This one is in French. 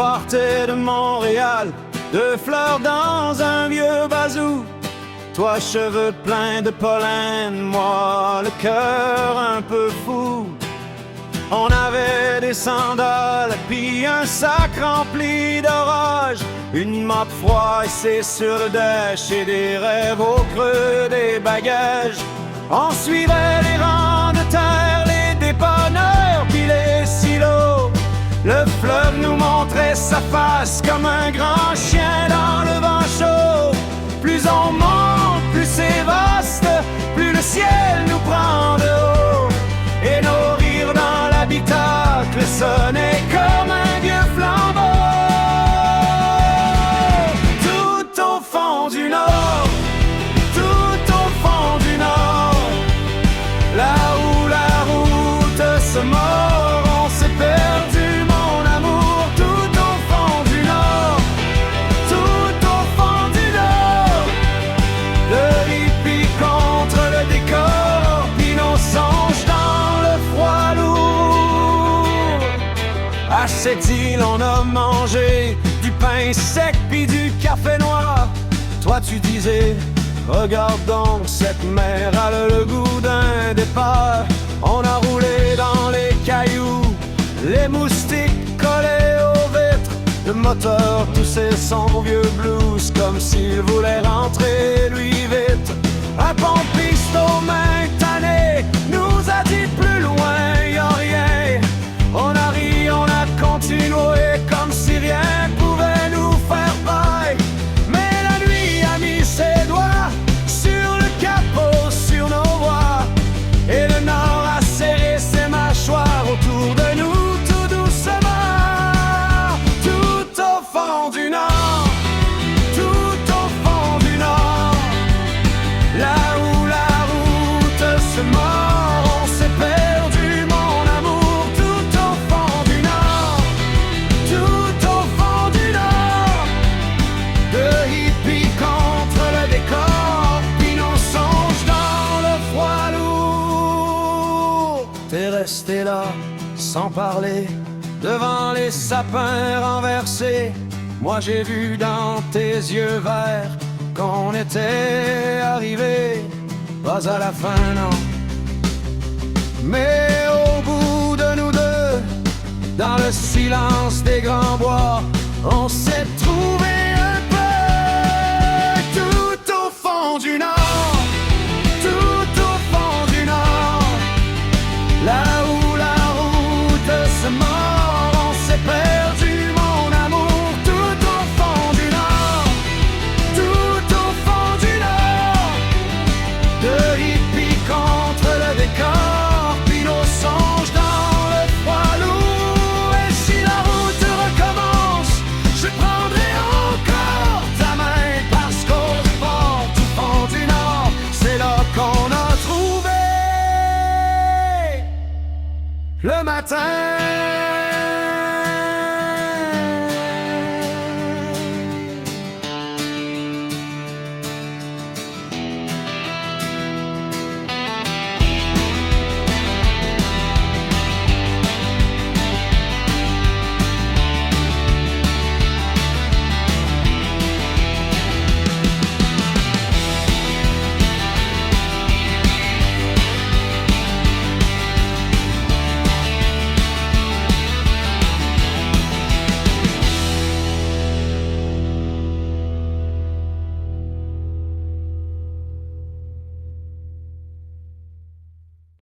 partait de Montréal, 2 fleurs dans un vieux bazou. Toi cheveux pleins de pollen, moi le cœur un peu fou. On avait des sandales, puis un sac rempli d'orage, une mop froissée sur le dash et des rêves au creux des bagages. On suivait les rangs de terre, les dépanneurs, puis les silos. Le fleuve nous montrait sa face comme un grand chien dans le vent chaud. Plus on monte, plus c'est vaste, plus le ciel nous prend de haut. Et nos rires dans l'habitacle sonnaient comme un vieux flambeau. Tout au fond du Nord, tout au fond du Nord, là où la route se mord, on s'est perdu. À cette île on a mangé du pain sec puis du café noir. Toi tu disais, regarde donc cette mer, elle a le goût d'un départ. On a roulé dans les cailloux, les moustiques collés aux vitres. Le moteur toussait son vieux blues comme s'il voulait rentrer lui vite. Un pompiste aux mains tannées nous a dit plus loin y'a rien. On a ri, on a continué comme si rien pouvait nous faire paille. Mais la nuit a mis ses doigts sur le capot, sur nos voies. Et le Nord a serré ses mâchoires autour de nous tout doucement. Tout au fond du Nord, tout au fond du Nord, là où la route se mord, on s'est perdu mon amour. Tout au fond du Nord, tout au fond du Nord, de hippies contre le décor, puis nos songes dans le froid lourd. T'es resté là, sans parler, devant les sapins renversés. Moi j'ai vu dans tes yeux verts qu'on était arrivé, pas à la fin non, mais au bout de nous deux, dans le silence des grands bois, on s'est trouvé un peu. Tout au fond du Nord, tout au fond du Nord, là où la route se mord, on s'est perdu mon amour. Tout au fond du Nord, tout au fond du Nord, de hippies contre le décor, puis nos songes dans le froid lourd. Et si la route recommence, je prendrai encore ta main, parce qu'au fond, tout fond du Nord, c'est là qu'on a trouvé le matin.